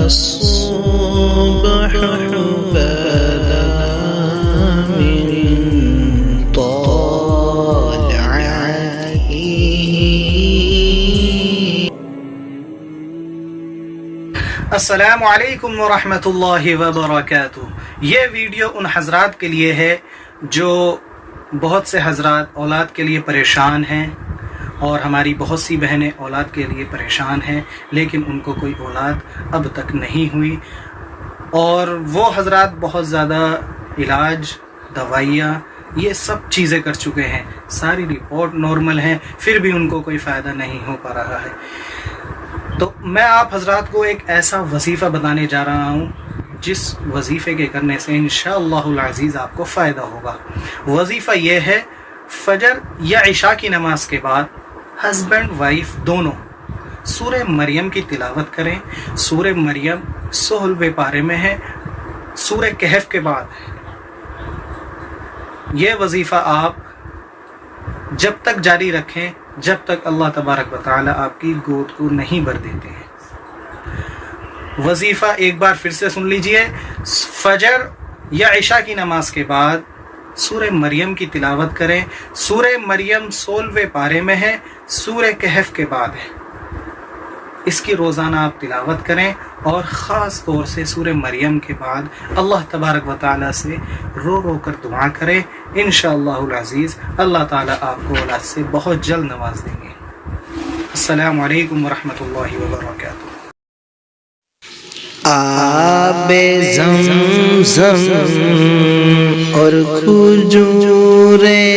الصبح بدا من طلعته. السلام علیکم ورحمۃ اللہ وبرکاتہ. یہ ویڈیو ان حضرات کے لیے ہے جو بہت سے حضرات اولاد کے لیے پریشان ہیں، اور ہماری بہت سی بہنیں اولاد کے لیے پریشان ہیں لیکن ان کو کوئی اولاد اب تک نہیں ہوئی، اور وہ حضرات بہت زیادہ علاج، دوائیاں، یہ سب چیزیں کر چکے ہیں، ساری رپورٹ نارمل ہیں، پھر بھی ان کو کوئی فائدہ نہیں ہو پا رہا ہے. تو میں آپ حضرات کو ایک ایسا وظیفہ بتانے جا رہا ہوں جس وظیفے کے کرنے سے انشاءاللہ العزیز آپ کو فائدہ ہوگا. وظیفہ یہ ہے، فجر یا عشاء کی نماز کے بعد ہسبینڈ وائف دونوں سورہ مریم کی تلاوت کریں. سورہ مریم 16ویں پارے میں ہے، سورہ کہف کے بعد. یہ وظیفہ آپ جب تک جاری رکھیں جب تک اللہ تبارک و تعالی آپ کی گود کو نہیں بھر دیتے ہیں. وظیفہ ایک بار پھر سے سن لیجئے. فجر یا عشاء کی نماز کے بعد سورہ مریم کی تلاوت کریں. سورہ مریم 16ویں پارے میں ہے، سورہ کہف کے بعد ہے. اس کی روزانہ آپ تلاوت کریں، اور خاص طور سے سورہ مریم کے بعد اللہ تبارک و تعالی سے رو رو کر دعا کریں. انشاءاللہ العزیز اللہ تعالی آپ کو اولاد سے بہت جلد نواز دیں گے. السلام علیکم ورحمۃ اللہ وبرکاتہ. آب زمزم اور کھجوریں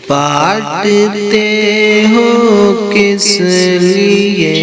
بانٹتے ہو کس لیے؟